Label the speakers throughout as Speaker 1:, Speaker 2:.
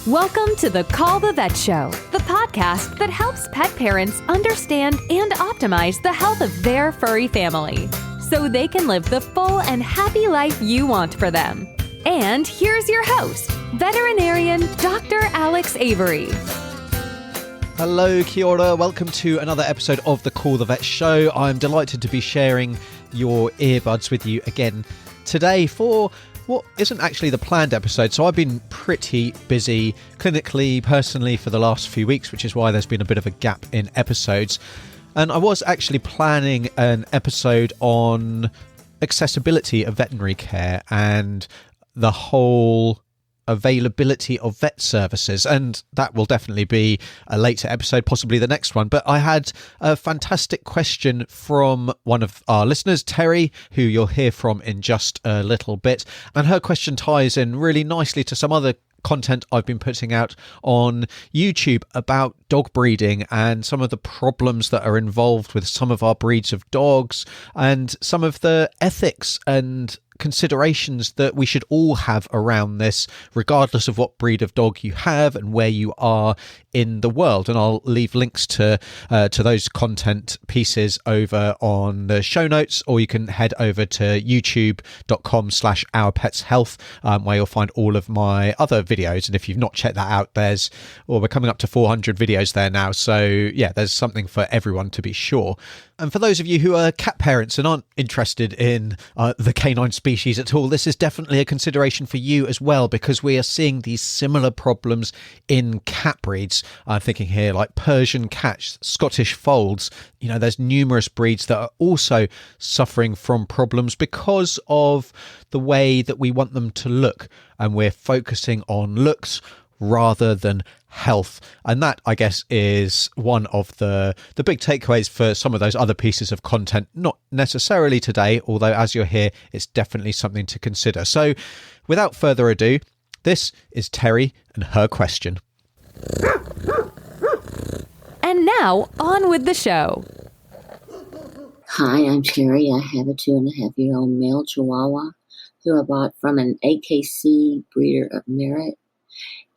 Speaker 1: Welcome to the Call the Vet Show, the podcast that helps pet parents understand and optimize the health of their furry family so they can live the full and happy life you want for them. And here's your host, veterinarian Dr. Alex Avery.
Speaker 2: Hello, kia ora. Welcome to another episode of the Call the Vet Show. I'm delighted to be sharing your earbuds with you again today for what isn't actually the planned episode. So I've been pretty busy clinically, personally for the last few weeks, which is why there's been a bit of a gap in episodes. And I was actually planning an episode on accessibility of veterinary care and the whole availability of vet services, and that will definitely be a later episode, possibly the next one. But I had a fantastic question from one of our listeners, Terry, who you'll hear from in just a little bit, and her question ties in really nicely to some other content I've been putting out on YouTube about dog breeding and some of the problems that are involved with some of our breeds of dogs and some of the ethics and considerations that we should all have around this, regardless of what breed of dog you have and where you are in the world. And I'll leave links to those content pieces over on the show notes, or you can head over to youtube.com/ourpetshealth, where you'll find all of my other videos. And if you've not checked that out, we're coming up to 400 videos there now. So yeah, there's something for everyone, to be sure. And for those of you who are cat parents and aren't interested in the canine species at all, this is definitely a consideration for you as well, because we are seeing these similar problems in cat breeds. I'm thinking here like Persian cats, Scottish folds. You know, there's numerous breeds that are also suffering from problems because of the way that we want them to look. And we're focusing on looks rather than health. And that, I guess, is one of the big takeaways for some of those other pieces of content. Not necessarily today, although as you're here, it's definitely something to consider. So without further ado, this is Terry and her question.
Speaker 1: And now, on with the show.
Speaker 3: Hi, I'm Terry. I have a 2.5-year-old male Chihuahua who I bought from an AKC breeder of merit.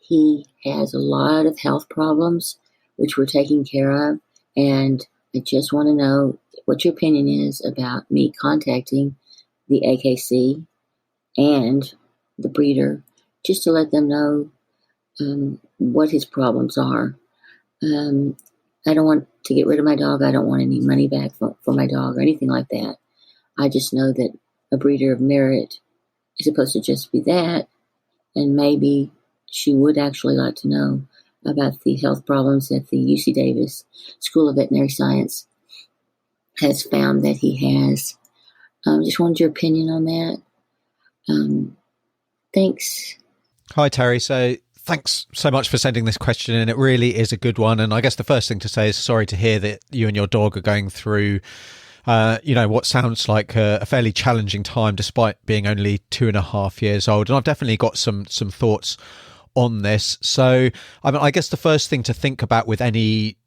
Speaker 3: He has a lot of health problems, which we're taking care of, and I just want to know what your opinion is about me contacting the AKC and the breeder, just to let them know what his problems are. I don't want to get rid of my dog. I don't want any money back for my dog or anything like that. I just know that a breeder of merit is supposed to just be that, and maybe she would actually like to know about the health problems that the UC Davis School of Veterinary Science has found that he has. Just wanted your opinion on that. Thanks.
Speaker 2: Hi, Terry. So thanks so much for sending this question in. It really is a good one. And I guess the first thing to say is sorry to hear that you and your dog are going through what sounds like a fairly challenging time, despite being only 2.5 years old. And I've definitely got some thoughts on this. So, I guess the first thing to think about with any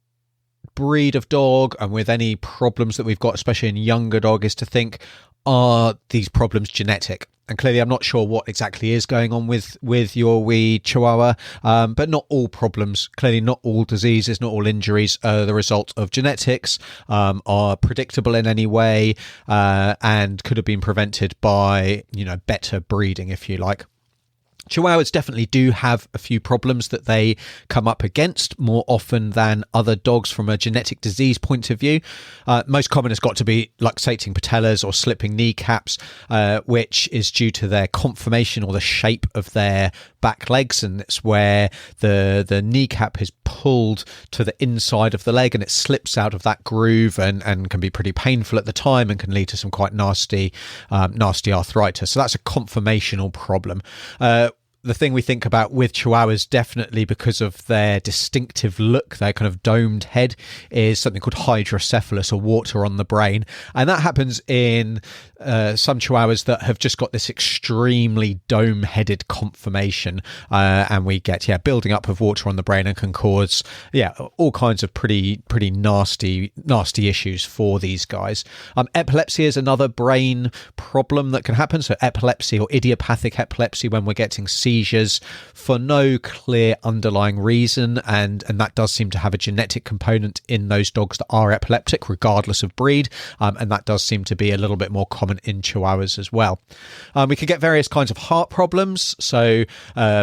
Speaker 2: breed of dog and with any problems that we've got, especially in younger dog, is to think, are these problems genetic? And clearly, I'm not sure what exactly is going on with your wee Chihuahua, but not all problems, clearly not all diseases, not all injuries are the result of genetics, are predictable in any way, and could have been prevented by, better breeding, if you like. Chihuahuas definitely do have a few problems that they come up against more often than other dogs from a genetic disease point of view. Most common has got to be luxating patellas or slipping kneecaps, which is due to their conformation or the shape of their back legs, and it's where the kneecap is pulled to the inside of the leg and it slips out of that groove and can be pretty painful at the time and can lead to some quite nasty arthritis. So that's a conformational problem. The thing we think about with Chihuahuas, definitely because of their distinctive look, their kind of domed head, is something called hydrocephalus, or water on the brain. And that happens in some Chihuahuas that have just got this extremely dome-headed conformation. And we get, building up of water on the brain and can cause, all kinds of pretty nasty issues for these guys. Epilepsy is another brain problem that can happen. So epilepsy or idiopathic epilepsy, when we're getting seizures seizures for no clear underlying reason, and that does seem to have a genetic component in those dogs that are epileptic, regardless of breed, and that does seem to be a little bit more common in Chihuahuas as well. We can get various kinds of heart problems, so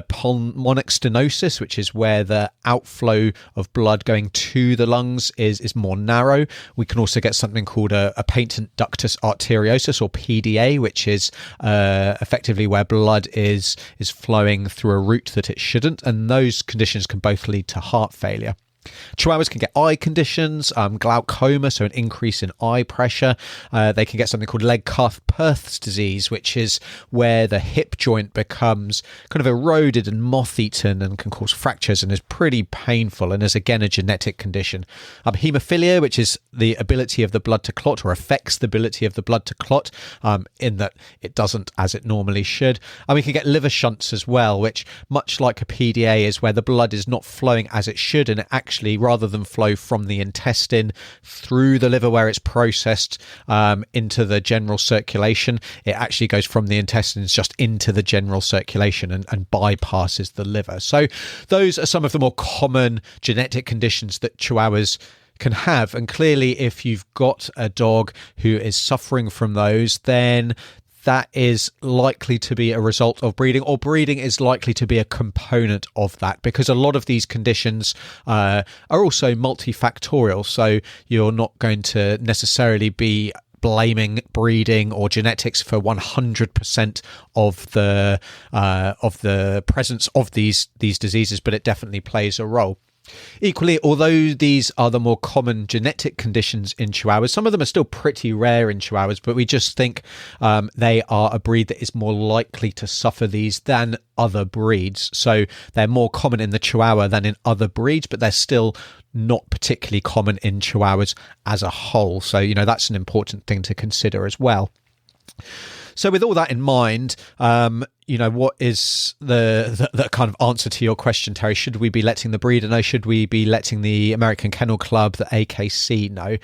Speaker 2: pulmonic stenosis, which is where the outflow of blood going to the lungs is more narrow. We can also get something called a patent ductus arteriosus, or PDA, which is effectively where blood is flowing through a route that it shouldn't, and those conditions can both lead to heart failure. Chihuahuas can get eye conditions, glaucoma, so an increase in eye pressure. They can get something called leg calf Perth's disease, which is where the hip joint becomes kind of eroded and moth-eaten and can cause fractures and is pretty painful, and is again a genetic condition. Haemophilia, which is the ability of the blood to clot, or affects the ability of the blood to clot, in that it doesn't as it normally should. And we can get liver shunts as well, which, much like a PDA, is where the blood is not flowing as it should, and it actually, rather than flow from the intestine through the liver where it's processed into the general circulation, it actually goes from the intestines just into the general circulation and bypasses the liver. So those are some of the more common genetic conditions that Chihuahuas can have. And clearly, if you've got a dog who is suffering from those, then that is likely to be a result of breeding, or breeding is likely to be a component of that, because a lot of these conditions are also multifactorial. So you're not going to necessarily be blaming breeding or genetics for 100% of the presence of these diseases, but it definitely plays a role. Equally, although these are the more common genetic conditions in Chihuahuas, some of them are still pretty rare in Chihuahuas, but we just think they are a breed that is more likely to suffer these than other breeds. So they're more common in the Chihuahua than in other breeds, but they're still not particularly common in Chihuahuas as a whole. So, that's an important thing to consider as well. So with all that in mind, what is the kind of answer to your question, Terry? Should we be letting the breeder know? Should we be letting the American Kennel Club, the AKC, know?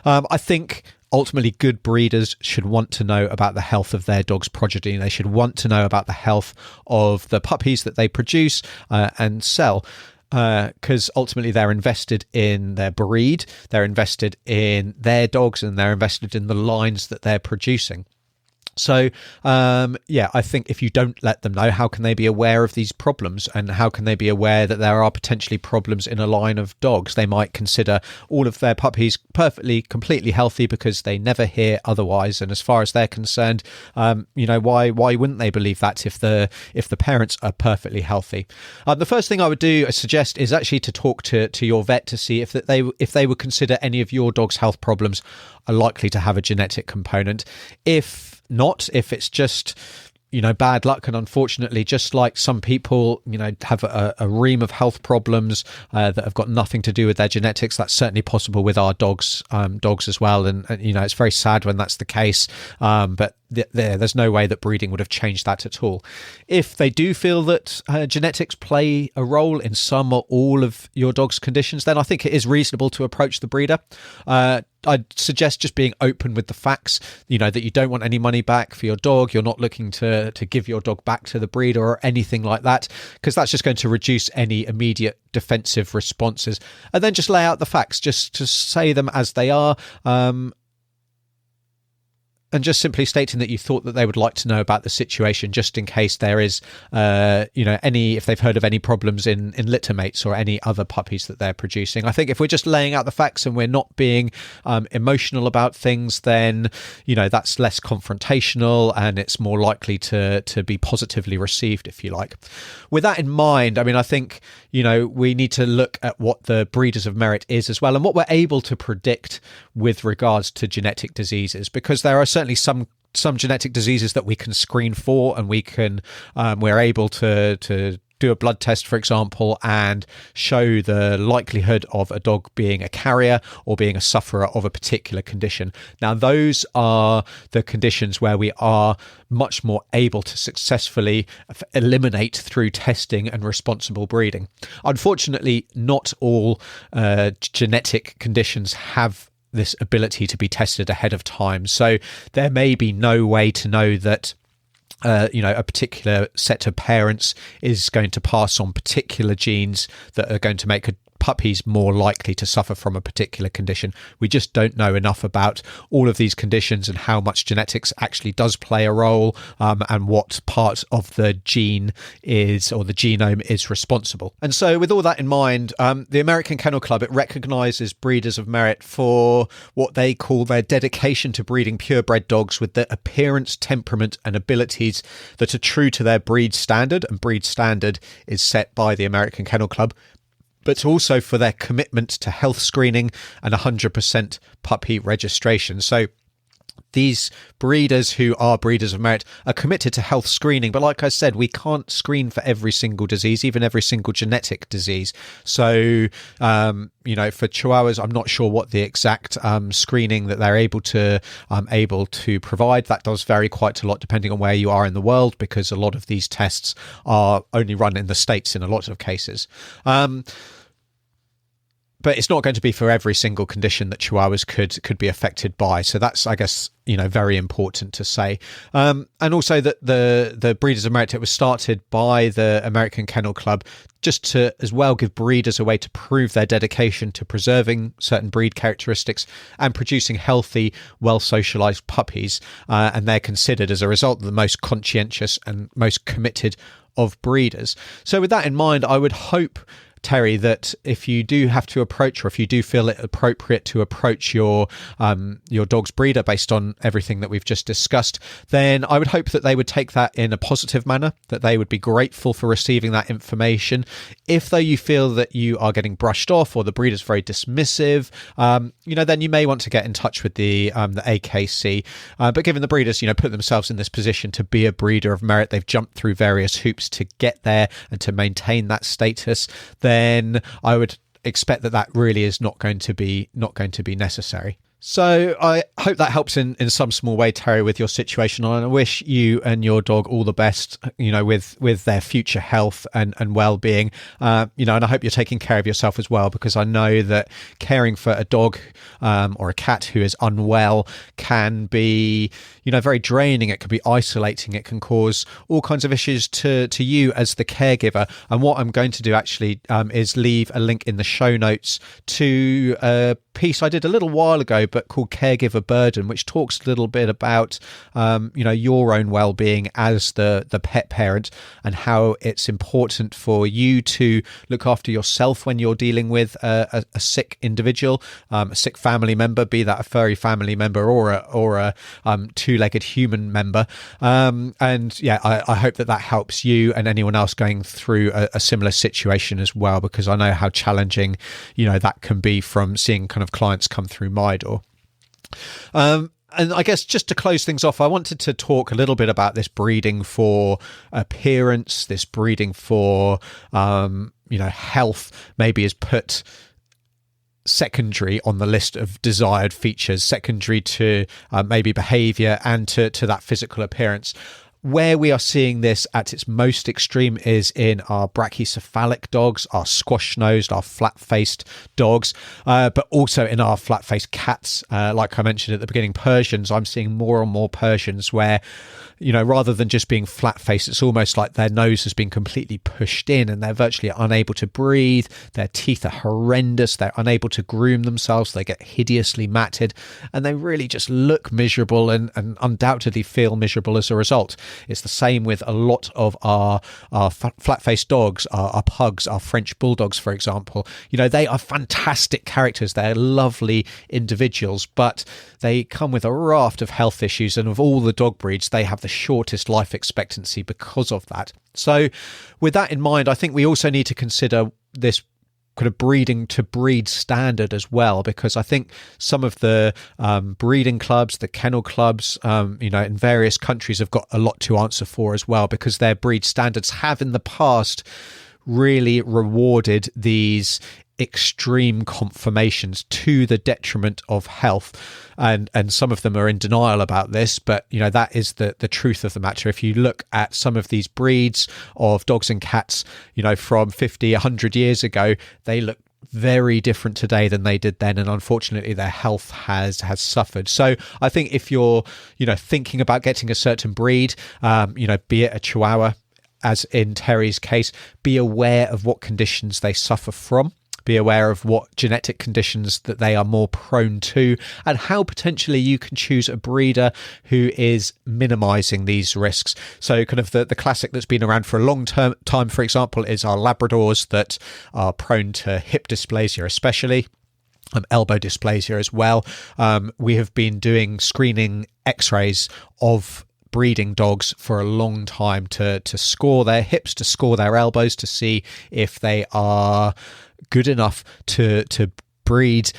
Speaker 2: I think ultimately good breeders should want to know about the health of their dog's progeny. They should want to know about the health of the puppies that they produce and sell. Because ultimately they're invested in their breed, they're invested in their dogs, and they're invested in the lines that they're producing. So, I think if you don't let them know, how can they be aware of these problems, and how can they be aware that there are potentially problems in a line of dogs? They might consider all of their puppies perfectly, completely healthy because they never hear otherwise. And as far as they're concerned, why wouldn't they believe that if the parents are perfectly healthy? The first thing I would suggest is actually to talk to your vet to see if they would consider any of your dog's health problems are likely to have a genetic component. If not, if it's just bad luck, and unfortunately, just like some people have a ream of health problems that have got nothing to do with their genetics, that's certainly possible with our dogs as well, and it's very sad when that's the case, but there's no way that breeding would have changed that at all. If they do feel that genetics play a role in some or all of your dog's conditions, then I think it is reasonable to approach the breeder. I'd suggest just being open with the facts, that you don't want any money back for your dog. You're not looking to give your dog back to the breeder or anything like that, because that's just going to reduce any immediate defensive responses. And then just lay out the facts, just to say them as they are. And just simply stating that you thought that they would like to know about the situation, just in case there is, if they've heard of any problems in litter mates or any other puppies that they're producing. I think if we're just laying out the facts and we're not being emotional about things, then, that's less confrontational and it's more likely to be positively received, if you like. With that in mind, I think, we need to look at what the breeders of merit is as well, and what we're able to predict with regards to genetic diseases, because there are certainly some genetic diseases that we can screen for, and we're able to do a blood test, for example, and show the likelihood of a dog being a carrier or being a sufferer of a particular condition. Now, those are the conditions where we are much more able to successfully eliminate through testing and responsible breeding. Unfortunately, not all genetic conditions have this ability to be tested ahead of time. So there may be no way to know that a particular set of parents is going to pass on particular genes that are going to make puppies more likely to suffer from a particular condition. We just don't know enough about all of these conditions and how much genetics actually does play a role, and what part of the gene is, or the genome is, responsible. And so with all that in mind, the American Kennel Club, it recognises breeders of merit for what they call their dedication to breeding purebred dogs with the appearance, temperament and abilities that are true to their breed standard, and breed standard is set by the American Kennel Club, but also for their commitment to health screening and 100% puppy registration. So these breeders who are breeders of merit are committed to health screening. But like I said, we can't screen for every single disease, even every single genetic disease. So, for Chihuahuas, I'm not sure what the exact screening that they're able to provide. That does vary quite a lot depending on where you are in the world, because a lot of these tests are only run in the States in a lot of cases. But it's not going to be for every single condition that Chihuahuas could be affected by. So that's, I guess, very important to say. And also that the Breeders of Merit, it was started by the American Kennel Club just to as well give breeders a way to prove their dedication to preserving certain breed characteristics and producing healthy, well-socialized puppies. And they're considered, as a result, the most conscientious and most committed of breeders. So with that in mind, I would hope, Terry, that if you do have to approach, or if you do feel it appropriate to approach your dog's breeder based on everything that we've just discussed, then I would hope that they would take that in a positive manner, that they would be grateful for receiving that information. If though you feel that you are getting brushed off, or the breeder's very dismissive, then you may want to get in touch with the AKC. But given the breeders, put themselves in this position to be a breeder of merit, they've jumped through various hoops to get there and to maintain that status, then I would expect that really is not going to be necessary. So I hope that helps in some small way, Terry, with your situation. And I wish you and your dog all the best, with their future health and well-being. And I hope you're taking care of yourself as well, because I know that caring for a dog or a cat who is unwell can be, very draining. It can be isolating. It can cause all kinds of issues to you as the caregiver. And what I'm going to do actually is leave a link in the show notes to a piece I did a little while ago, but called Caregiver Burden, which talks a little bit about your own well-being as the pet parent, and how it's important for you to look after yourself when you're dealing with a sick individual, a sick family member, be that a furry family member or a two-legged human member. I hope that helps you and anyone else going through a similar situation as well, because I know how challenging that can be from seeing kind of clients come through my door. And I guess just to close things off, I wanted to talk a little bit about this breeding for appearance, this breeding for health maybe is put secondary on the list of desired features, secondary to maybe behavior and to that physical appearance. Where we are seeing this at its most extreme is in our brachycephalic dogs, our squash-nosed, our flat-faced dogs, but also in our flat-faced cats. Like I mentioned at the beginning, Persians, I'm seeing more and more Persians where, rather than just being flat-faced, it's almost like their nose has been completely pushed in and they're virtually unable to breathe. Their teeth are horrendous. They're unable to groom themselves. They get hideously matted and they really just look miserable and undoubtedly feel miserable as a result. It's the same with a lot of our flat-faced dogs, our pugs, our French bulldogs, for example. They are fantastic characters. They're lovely individuals, but they come with a raft of health issues. And of all the dog breeds, they have the shortest life expectancy because of that. So with that in mind, I think we also need to consider this kind of breeding to breed standard as well, because I think some of the breeding clubs, the kennel clubs, in various countries have got a lot to answer for as well, because their breed standards have in the past really rewarded these extreme conformations to the detriment of health, and some of them are in denial about this, but that is the truth of the matter. If you look at some of these breeds of dogs and cats from 50-100 years ago, they look very different today than they did then, and unfortunately their health has suffered. So I think if you're thinking about getting a certain breed, be it a Chihuahua, as in Terry's case, be aware of what conditions they suffer from. Be aware of what genetic conditions that they are more prone to, and how potentially you can choose a breeder who is minimizing these risks. So kind of the classic that's been around for a long time, for example, is our Labradors that are prone to hip dysplasia, especially elbow dysplasia as well. We have been doing screening x-rays of breeding dogs for a long time to score their hips, to score their elbows, to see if they are good enough to breed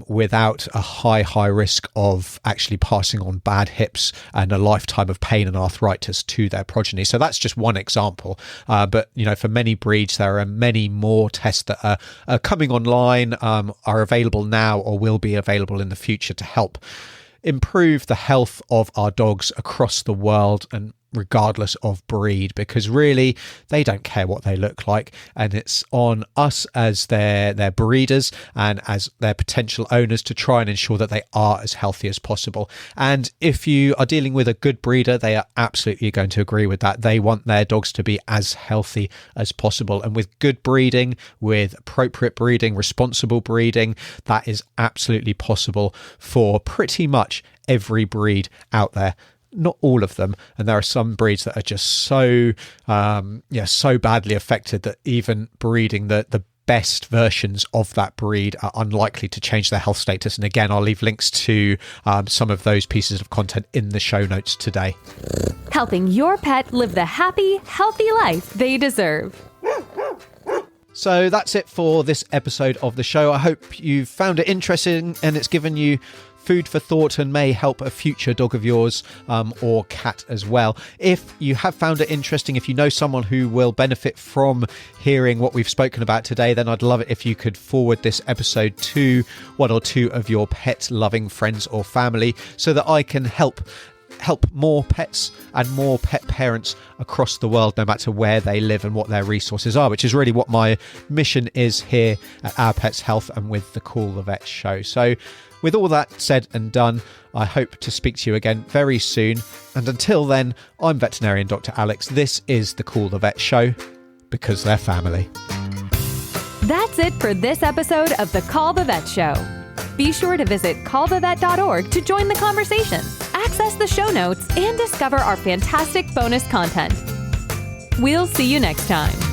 Speaker 2: without a high risk of actually passing on bad hips and a lifetime of pain and arthritis to their progeny. So that's just one example. But for many breeds, there are many more tests that are coming online, are available now, or will be available in the future to help improve the health of our dogs across the world, and regardless of breed, because really they don't care what they look like, and it's on us as their breeders and as their potential owners to try and ensure that they are as healthy as possible. And if you are dealing with a good breeder, they are absolutely going to agree with that. They want their dogs to be as healthy as possible, and with good breeding, with appropriate breeding, responsible breeding, that is absolutely possible for pretty much every breed out there. Not all of them, and there are some breeds that are just so badly affected that even breeding the best versions of that breed are unlikely to change their health status. And again, I'll leave links to some of those pieces of content in the show notes today.
Speaker 1: Helping your pet live the happy, healthy life they deserve.
Speaker 2: So that's it for this episode of the show. I hope you found it interesting and it's given you food for thought and may help a future dog of yours or cat as well. If you have found it interesting, if you know someone who will benefit from hearing what we've spoken about today, then I'd love it if you could forward this episode to one or two of your pet loving friends or family, so that I can help more pets and more pet parents across the world, no matter where they live and what their resources are, which is really what my mission is here at Our Pets Health and with the Call the Vet show. So with all that said and done, I hope to speak to you again very soon. And until then, I'm veterinarian Dr. Alex. This is the Call the Vet show, because they're family.
Speaker 1: That's it for this episode of the Call the Vet show. Be sure to visit callthevet.org to join the conversation, access the show notes, and discover our fantastic bonus content. We'll see you next time.